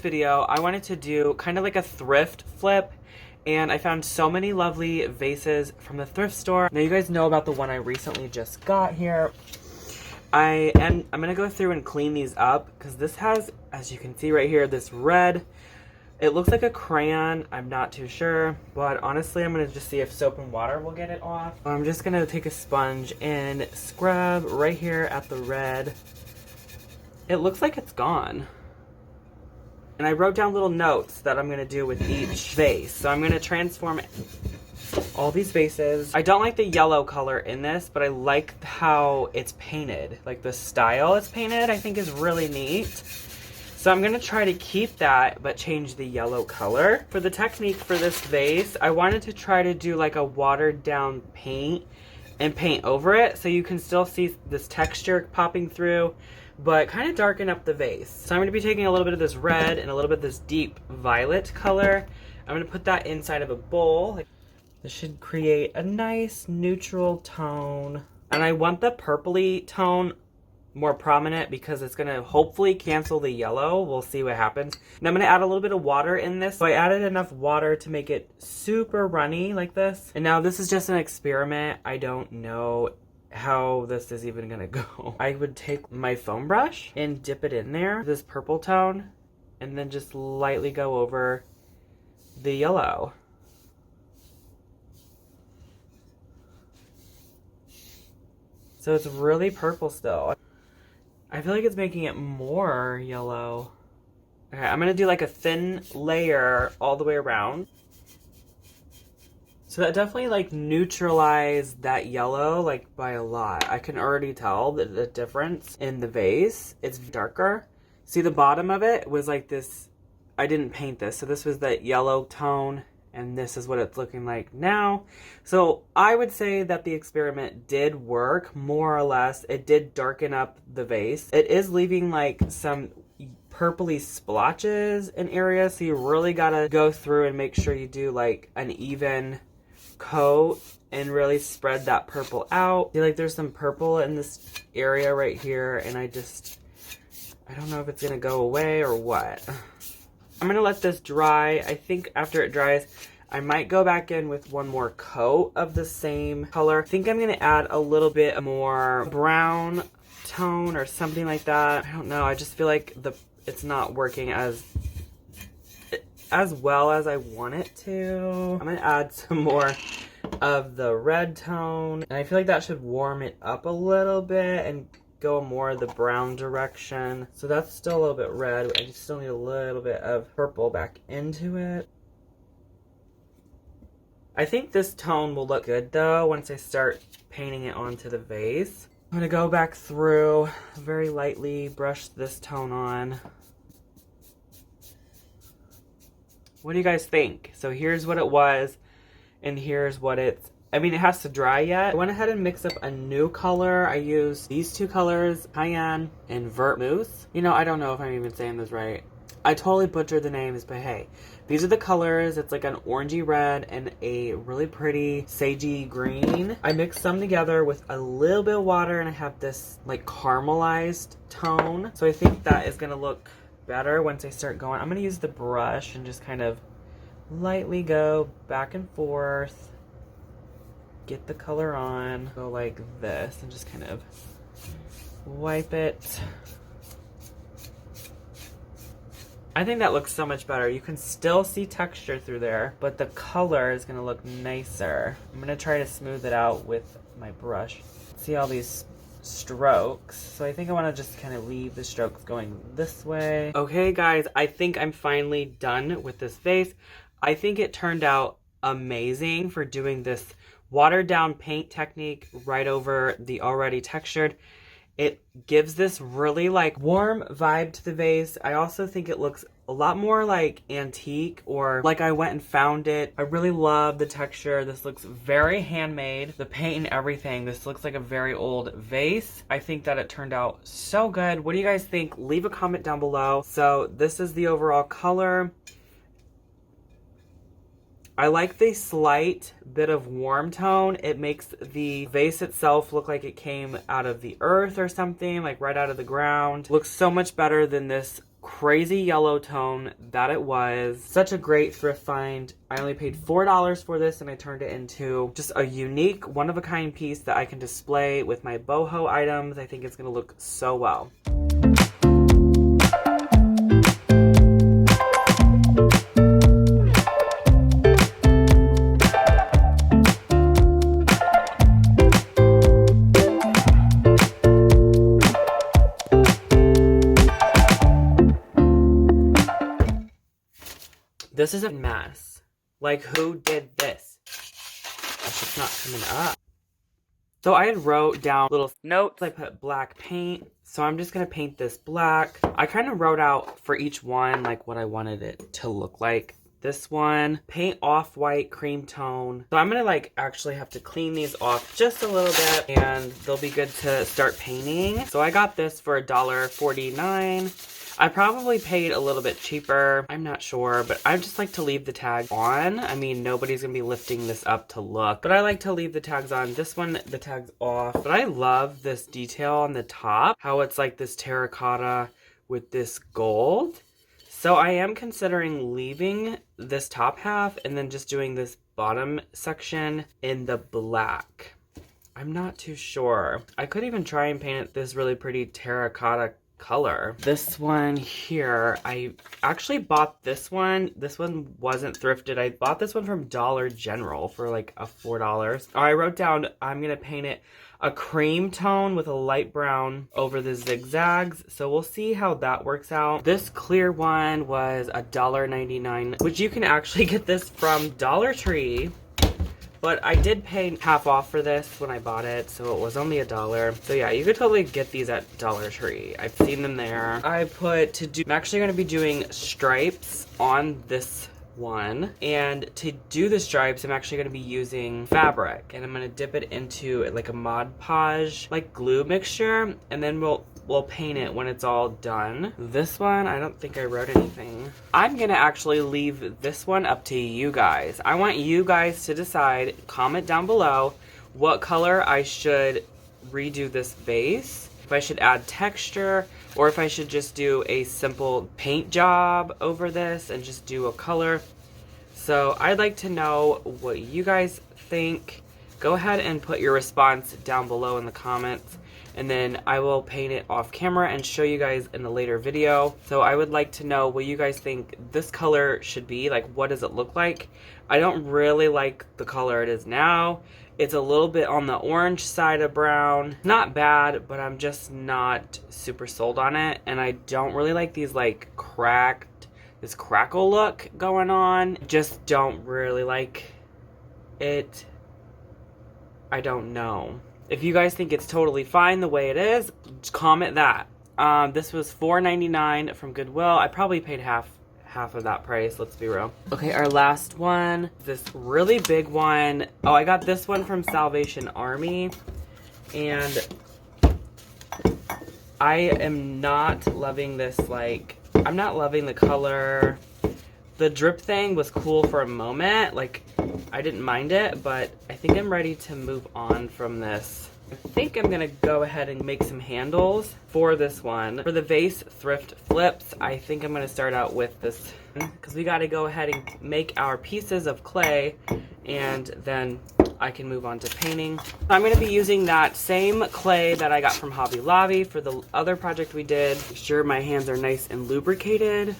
video, I wanted to do kind of like a thrift flip, and I found so many lovely vases from the thrift store. Now you guys know about the one I recently just got here. I'm gonna go through and clean these up because this has, as you can see right here, this red. It looks like a crayon. I'm not too sure, but honestly, I'm gonna just see if soap and water will get it off. I'm just gonna take a sponge and scrub right here at the red. It looks like it's gone. And I wrote down little notes that I'm gonna do with each vase. So I'm gonna transform all these vases. I don't like the yellow color in this, but I like how it's painted. Like the style it's painted, I think is really neat. So I'm gonna try to keep that, but change the yellow color. For the technique for this vase, I wanted to try to do like a watered down paint and paint over it so you can still see this texture popping through, but kind of darken up the vase. So I'm gonna be taking a little bit of this red and a little bit of this deep violet color. I'm gonna put that inside of a bowl. This should create a nice neutral tone. And I want the purpley tone more prominent because it's gonna hopefully cancel the yellow. We'll see what happens. Now I'm gonna add a little bit of water in this. So I added enough water to make it super runny like this. And now this is just an experiment. I don't know how this is even gonna go. I would take my foam brush and dip it in there, this purple tone, and then just lightly go over the yellow. So it's really purple still. I feel like it's making it more yellow. Okay, I'm gonna do like a thin layer all the way around. So that definitely like neutralized that yellow like by a lot. I can already tell the difference in the vase. It's darker. See, the bottom of it was like this, I didn't paint this. So this was that yellow tone, and this is what it's looking like now. So I would say that the experiment did work, more or less. It did darken up the vase. It is leaving like some purpley splotches in areas, so you really gotta go through and make sure you do like an even coat and really spread that purple out. See, like there's some purple in this area right here, and I don't know if it's gonna go away or what. I'm gonna let this dry. I think after it dries, I might go back in with one more coat of the same color. I think I'm gonna add a little bit more brown tone or something like that. I don't know. I just feel like it's not working as well as I want it to. I'm gonna add some more of the red tone, and I feel like that should warm it up a little bit and go more of the brown direction. So that's still a little bit red. I just still need a little bit of purple back into it. I think this tone will look good though once I start painting it onto the vase. I'm gonna go back through, very lightly brush this tone on. What do you guys think? So here's what it was, and here's what it's, I mean, it has to dry yet. I went ahead and mixed up a new color. I used these two colors, Cayenne and Vermouth. You know, I don't know if I'm even saying this right. I totally butchered the names, but hey, these are the colors. It's like an orangey red and a really pretty sagey green. I mixed them together with a little bit of water, and I have this like caramelized tone. So I think that is gonna look better once I start going. I'm gonna use the brush and just kind of lightly go back and forth, get the color on, go like this, and just kind of wipe it. I think that looks so much better. You can still see texture through there, but the color is gonna look nicer. I'm gonna try to smooth it out with my brush. See all these strokes. So I think I wanna just kind of leave the strokes going this way. Okay guys, I think I'm finally done with this vase. I think it turned out amazing for doing this watered down paint technique right over the already textured. It gives this really like warm vibe to the vase. I also think it looks a lot more like antique, or like I went and found it. I really love the texture. This looks very handmade. The paint and everything. This looks like a very old vase. I think that it turned out so good. What do you guys think? Leave a comment down below. So this is the overall color. I like the slight bit of warm tone. It makes the vase itself look like it came out of the earth or something, like right out of the ground. Looks so much better than this crazy yellow tone that it was. Such a great thrift find. I only paid $4 for this, and I turned it into just a unique, one-of-a-kind piece that I can display with my boho items. I think it's going to look so well. This is a mess. Like, who did this? It's just not coming up. So I had wrote down little notes. I put black paint. So I'm just going to paint this black. I kind of wrote out for each one, like, what I wanted it to look like. This one, paint off-white cream tone. So I'm going to, like, actually have to clean these off just a little bit, and they'll be good to start painting. So I got this for $1.49. I probably paid a little bit cheaper. I'm not sure, but I just like to leave the tag on. I mean, nobody's gonna be lifting this up to look, but I like to leave the tags on. This one, the tag's off, but I love this detail on the top, how it's like this terracotta with this gold. So I am considering leaving this top half and then just doing this bottom section in the black. I'm not too sure. I could even try and paint it this really pretty terracotta color. This one here, I actually bought this one. This one wasn't thrifted. I bought this one from Dollar General for like a $4. I wrote down I'm gonna paint it a cream tone with a light brown over the zigzags. So we'll see how that works out. This clear one was $1.99, which you can actually get this from Dollar Tree. But I did pay half off for this when I bought it, so it was only $1. So yeah, you could totally get these at Dollar Tree. I've seen them there. I'm actually going to be doing stripes on this one. And to do the stripes, I'm actually going to be using fabric. And I'm going to dip it into like a Mod Podge, like glue mixture. And then we'll paint it when it's all done. This one, I don't think I wrote anything. I'm gonna actually leave this one up to you guys. I want you guys to decide, comment down below what color I should redo this vase, if I should add texture, or if I should just do a simple paint job over this and just do a color. So I'd like to know what you guys think. Go ahead and put your response down below in the comments, and then I will paint it off camera and show you guys in a later video. So I would like to know what you guys think this color should be. Like, what does it look like? I don't really like the color it is now. It's a little bit on the orange side of brown. Not bad, but I'm just not super sold on it. And I don't really like these like this crackle look going on. Just don't really like it. I don't know. If you guys think it's totally fine the way it is, comment that. This was $4.99 from Goodwill. I probably paid half of that price, let's be real. Okay, our last one, this really big one. Oh, I got this one from Salvation Army, and I am not loving this, like, I'm not loving the color. The drip thing was cool for a moment, like, I didn't mind it, but I think I'm ready to move on from this. I think I'm gonna go ahead and make some handles for this one. For the Vase Thrift flips, I think I'm gonna start out with this, because we gotta go ahead and make our pieces of clay, and then I can move on to painting. I'm gonna be using that same clay that I got from Hobby Lobby for the other project we did. Make sure my hands are nice and lubricated,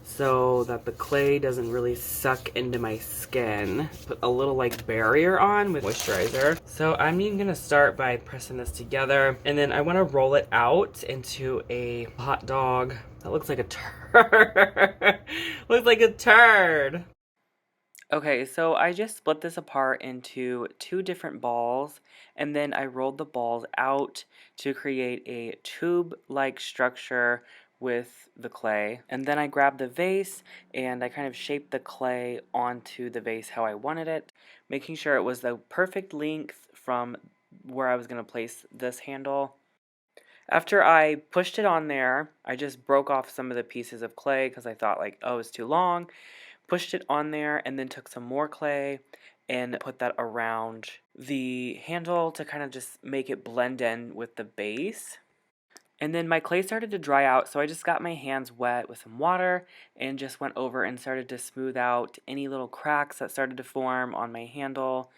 so that the clay doesn't really suck into my skin. Put a little like barrier on with moisturizer. So I'm even gonna start by pressing this together, and then I wanna roll it out into a hot dog. That looks like a turd. Looks like a turd. Okay, so I just split this apart into two different balls, and then I rolled the balls out to create a tube-like structure with the clay. And then I grabbed the vase and I kind of shaped the clay onto the vase how I wanted it, making sure it was the perfect length from where I was going to place this handle. After I pushed it on there, I just broke off some of the pieces of clay because I thought like, oh, it's too long. Pushed it on there and then took some more clay and put that around the handle to kind of just make it blend in with the base. And then my clay started to dry out, so I just got my hands wet with some water and just went over and started to smooth out any little cracks that started to form on my handle.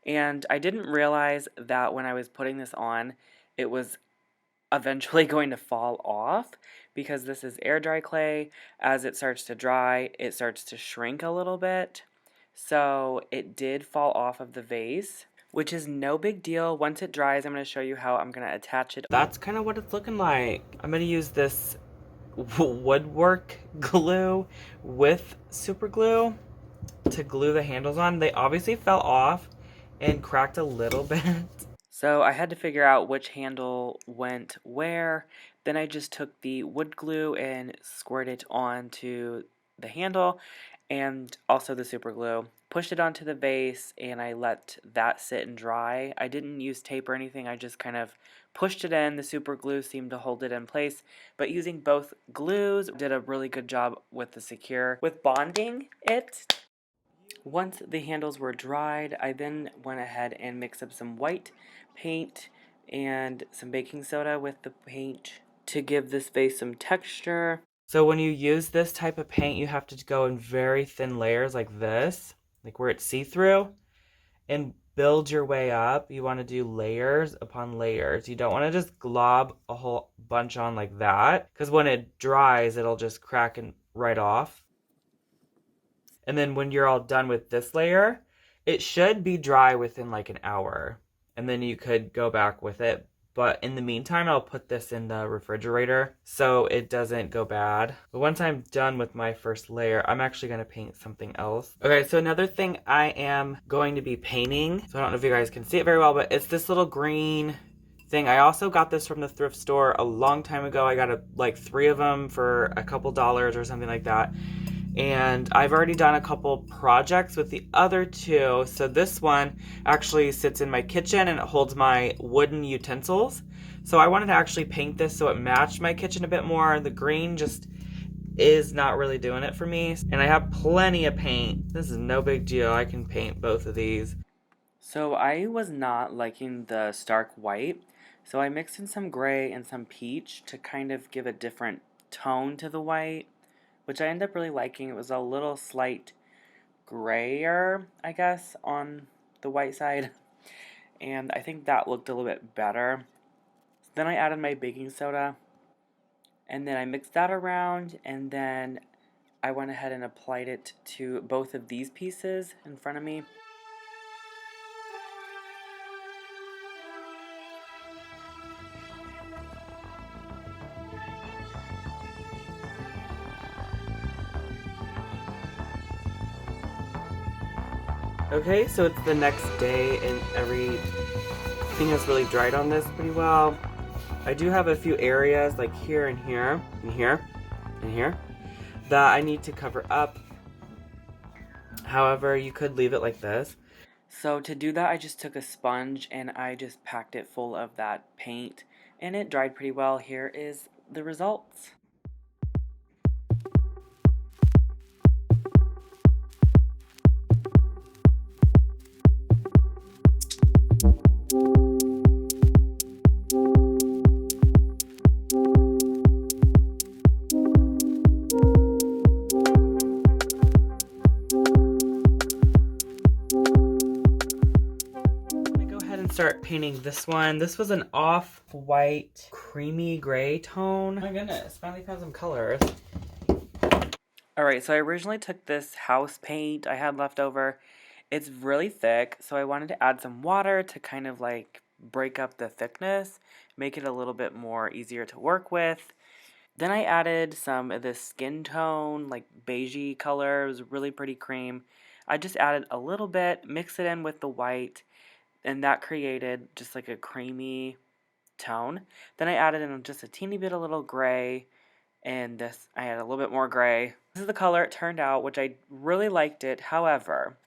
And I didn't realize that when I was putting this on, it was eventually going to fall off because this is air dry clay. As it starts to dry, it starts to shrink a little bit. So it did fall off of the vase, which is no big deal. Once it dries, I'm going to show you how I'm going to attach it. That's kind of what it's looking like. I'm going to use this woodwork glue with super glue to glue the handles on. They obviously fell off and cracked a little bit. So I had to figure out which handle went where. Then I just took the wood glue and squirted it onto the handle and also the super glue. Pushed it onto the vase and I let that sit and dry. I didn't use tape or anything. I just kind of pushed it in. The super glue seemed to hold it in place. But using both glues did a really good job with the secure. With bonding it, once the handles were dried, I then went ahead and mixed up some white paint and some baking soda with the paint to give this vase some texture. So when you use this type of paint, you have to go in very thin layers like this, like where it's see-through, and build your way up. You want to do layers upon layers. You don't want to just glob a whole bunch on like that, because when it dries, it'll just crack and right off. And then when you're all done with this layer, it should be dry within like an hour. And then you could go back with it. But in the meantime, I'll put this in the refrigerator so it doesn't go bad. But once I'm done with my first layer, I'm actually going to paint something else. Okay, so another thing I am going to be painting, so I don't know if you guys can see it very well, but it's this little green thing. I also got this from the thrift store a long time ago. I got like 3 of them for a couple dollars or something like that. And I've already done a couple projects with the other 2. So this one actually sits in my kitchen and it holds my wooden utensils. So I wanted to actually paint this so it matched my kitchen a bit more. The green just is not really doing it for me. And I have plenty of paint. This is no big deal. I can paint both of these. So I was not liking the stark white. So I mixed in some gray and some peach to kind of give a different tone to the white, which I ended up really liking. It was a little slight grayer, I guess, on the white side. And I think that looked a little bit better. Then I added my baking soda. And then I mixed that around. And then I went ahead and applied it to both of these pieces in front of me. Okay, so it's the next day and everything has really dried on this pretty well. I do have a few areas like here and here and here and here that I need to cover up. However, you could leave it like this. So to do that, I just took a sponge and I just packed it full of that paint and it dried pretty well. Here is the results. Start painting this one. This was an off-white creamy gray tone. My goodness, finally found some colors. Alright, so I originally took this house paint I had left over. It's really thick, so I wanted to add some water to kind of like break up the thickness, make it a little bit more easier to work with. Then I added some of this skin tone, like beigey color. It was really pretty cream. I just added a little bit, mixed it in with the white, and that created just like a creamy tone. Then I added in just a teeny bit of little gray, and this I added a little bit more gray. This is the color it turned out, which I really liked it. However,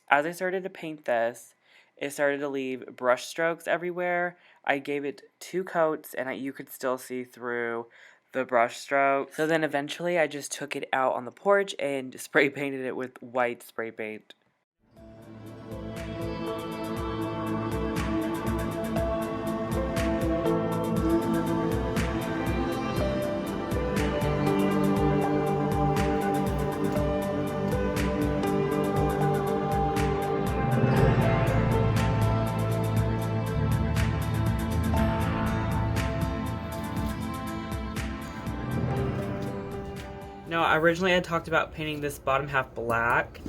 as I started to paint this, it started to leave brush strokes everywhere. I gave it 2 coats, and you could still see through the brush strokes. So then eventually I just took it out on the porch and spray painted it with white spray paint. No, originally I talked about painting this bottom half black.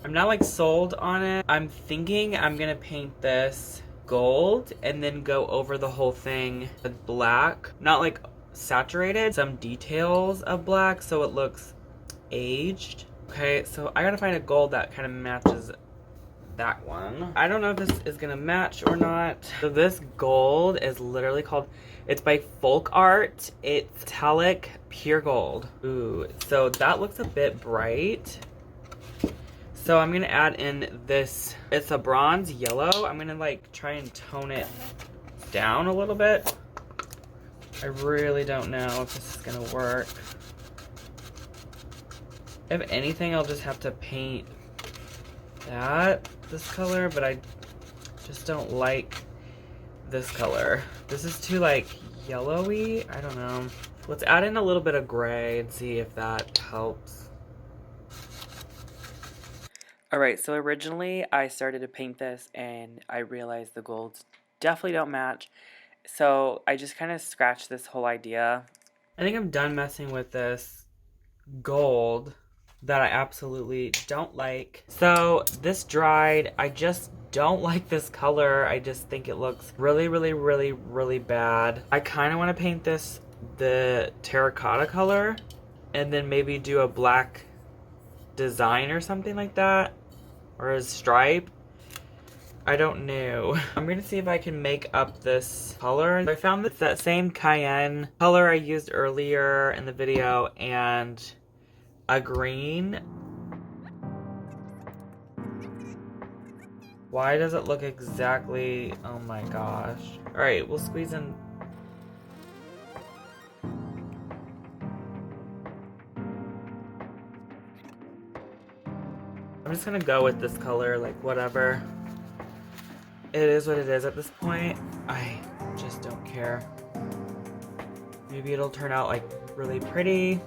I'm not like sold on it. I'm thinking I'm gonna paint this gold and then go over the whole thing with black. Not like saturated, some details of black so it looks aged. Okay, so I gotta find a gold that kind of matches that one. I don't know if this is gonna match or not. So this gold is literally called, it's by Folk Art. It's metallic pure gold. Ooh, so that looks a bit bright. So I'm gonna add in this, it's a bronze yellow. I'm gonna like try and tone it down a little bit. I really don't know if this is gonna work. If anything, I'll just have to paint this color, but I just don't like this color. This is too like yellowy. I don't know. Let's add in a little bit of gray and see if that helps. Alright, so originally I started to paint this and I realized the golds definitely don't match. So I just kind of scratched this whole idea. I think I'm done messing with this gold that I absolutely don't like. So this dried. I just don't like this color. I just think it looks really, really, really, really bad. I kind of want to paint this the terracotta color and then maybe do a black design or something like that, or a stripe. I don't know. I'm gonna see if I can make up this color. I found that same cayenne color I used earlier in the video and a green. Why does it look exactly, oh my gosh. All right, we'll squeeze in. I'm just gonna go with this color, like whatever. It is what it is at this point. I just don't care. Maybe it'll turn out like really pretty.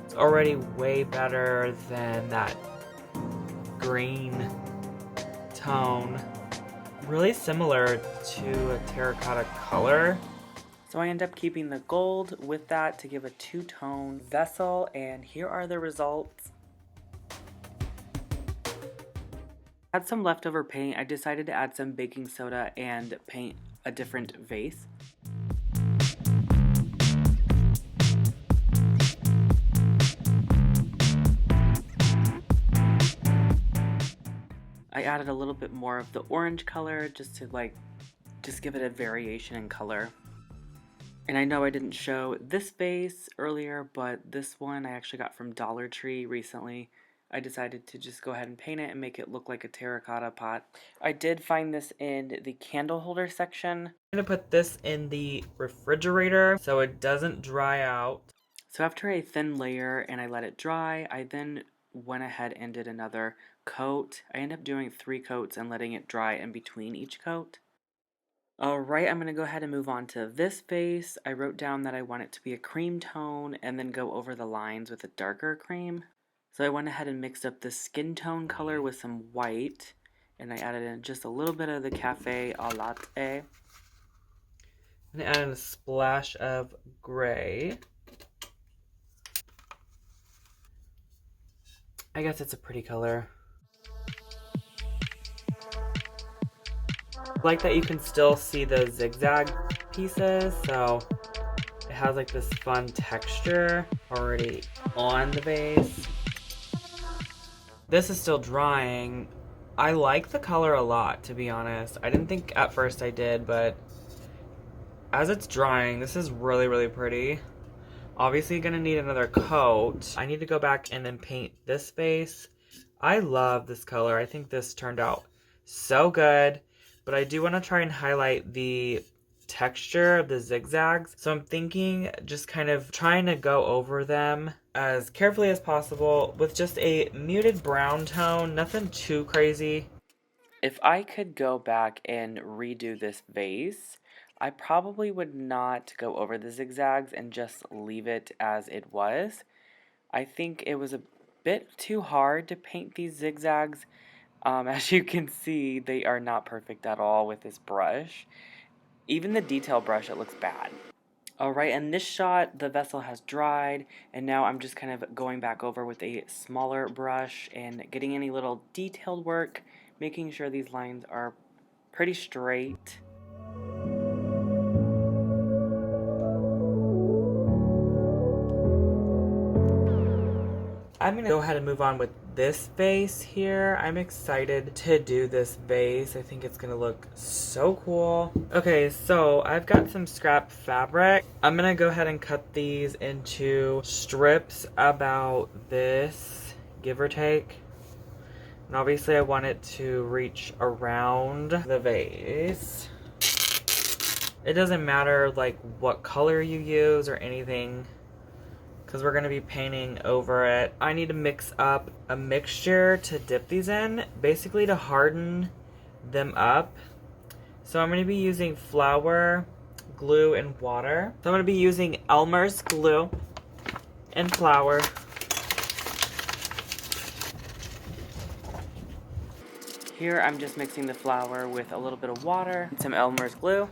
It's already way better than that green tone. Really similar to a terracotta color. So I end up keeping the gold with that to give a two-tone vessel, and here are the results. Had some leftover paint. I decided to add some baking soda and paint a different vase. I added a little bit more of the orange color just to just give it a variation in color. And I know I didn't show this vase earlier, but this one I actually got from Dollar Tree recently. I decided to just go ahead and paint it and make it look like a terracotta pot. I did find this in the candle holder section. I'm gonna put this in the refrigerator so it doesn't dry out. So after a thin layer and I let it dry, I then went ahead and did another coat. I ended up doing 3 coats and letting it dry in between each coat. Alright, I'm going to go ahead and move on to this vase. I wrote down that I want it to be a cream tone and then go over the lines with a darker cream. So I went ahead and mixed up the skin tone color with some white, and I added in just a little bit of the cafe au latte. I'm going to add in a splash of gray. I guess it's a pretty color. I like that you can still see the zigzag pieces, so it has like this fun texture already on the vase. This is still drying. I like the color a lot, to be honest. I didn't think at first I did, but as it's drying, this is really, really pretty. Obviously gonna need another coat. I need to go back and then paint this vase. I love this color. I think this turned out so good, but I do want to try and highlight the texture of the zigzags. So I'm thinking just kind of trying to go over them as carefully as possible with just a muted brown tone, nothing too crazy. If I could go back and redo this vase, I probably would not go over the zigzags and just leave it as it was. I think it was a bit too hard to paint these zigzags. As you can see, they are not perfect at all with this brush. Even the detail brush, it looks bad. Alright, in this shot, the vessel has dried, and now I'm just kind of going back over with a smaller brush and getting any little detailed work, making sure these lines are pretty straight. I'm gonna go ahead and move on with this vase here. I'm excited to do this vase. I think it's gonna look so cool. Okay, so I've got some scrap fabric. I'm gonna go ahead and cut these into strips about this, give or take. And obviously I want it to reach around the vase. It doesn't matter like what color you use or anything, because we're going to be painting over it. I need to mix up a mixture to dip these in, basically to harden them up. So I'm going to be using flour, glue, and water. So I'm going to be using Elmer's glue and flour. Here I'm just mixing the flour with a little bit of water and some Elmer's glue.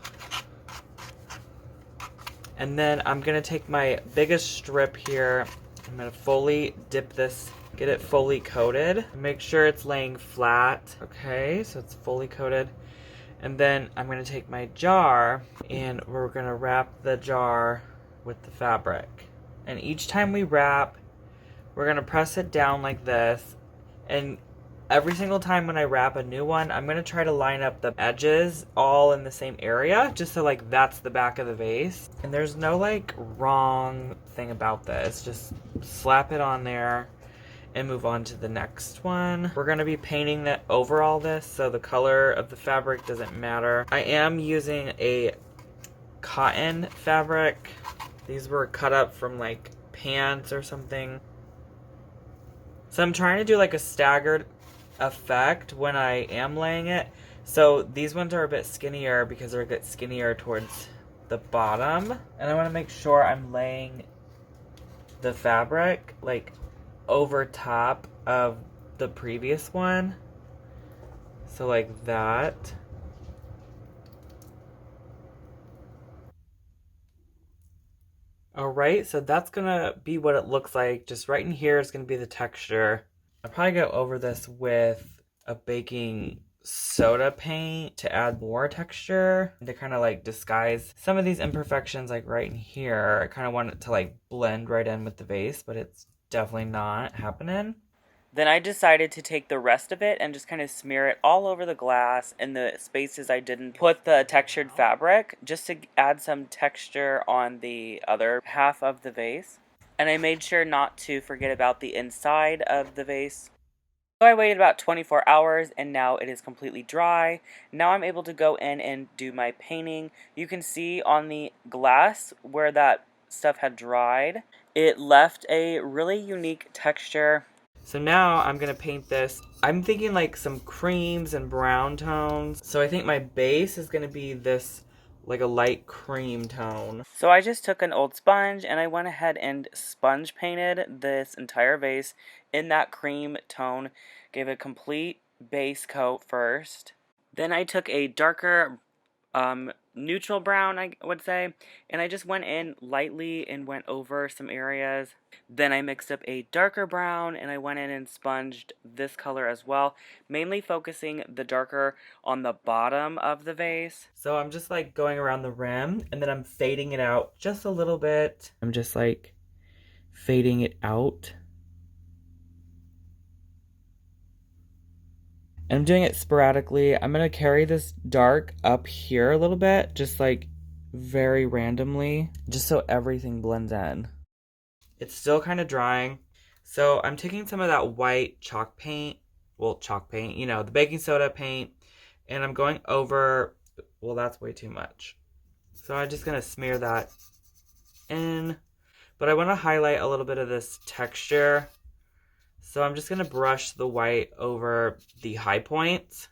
And then I'm gonna take my biggest strip here. I'm gonna fully dip this, get it fully coated. Make sure it's laying flat. Okay, so it's fully coated. And then I'm gonna take my jar and we're gonna wrap the jar with the fabric. And each time we wrap, we're gonna press it down like this. And every single time when I wrap a new one, I'm going to try to line up the edges all in the same area, just so like that's the back of the vase. And there's no like wrong thing about this. Just slap it on there and move on to the next one. We're going to be painting that over all this, so the color of the fabric doesn't matter. I am using a cotton fabric. These were cut up from like pants or something. So I'm trying to do like a staggered effect when I am laying it. So these ones are a bit skinnier because they're a bit skinnier towards the bottom. And I want to make sure I'm laying the fabric like over top of the previous one. So like that. Alright, so that's gonna be what it looks like. Just right in here is gonna be the texture. I'll probably go over this with a baking soda paint to add more texture, to kind of like disguise some of these imperfections like right in here. I kind of want it to like blend right in with the vase, but it's definitely not happening. Then I decided to take the rest of it and just kind of smear it all over the glass in the spaces I didn't put the textured fabric, just to add some texture on the other half of the vase. And I made sure not to forget about the inside of the vase. So I waited about 24 hours and now it is completely dry. Now I'm able to go in and do my painting. You can see on the glass where that stuff had dried, it left a really unique texture. So now I'm going to paint this. I'm thinking like some creams and brown tones. So I think my base is going to be this like a light cream tone. So I just took an old sponge and I went ahead and sponge painted this entire vase in that cream tone. Gave a complete base coat first. Then I took a darker neutral brown, I would say, and I just went in lightly and went over some areas. Then I mixed up a darker brown and I went in and sponged this color as well, mainly focusing the darker on the bottom of the vase. So I'm just like going around the rim and then I'm fading it out just a little bit. I'm just like fading it out. And I'm doing it sporadically. I'm going to carry this dark up here a little bit, just like very randomly, just so everything blends in. It's still kind of drying. So I'm taking some of that white chalk paint, you know, the baking soda paint, and I'm going over, well, that's way too much. So I'm just going to smear that in, but I want to highlight a little bit of this texture. So I'm just going to brush the white over the high points.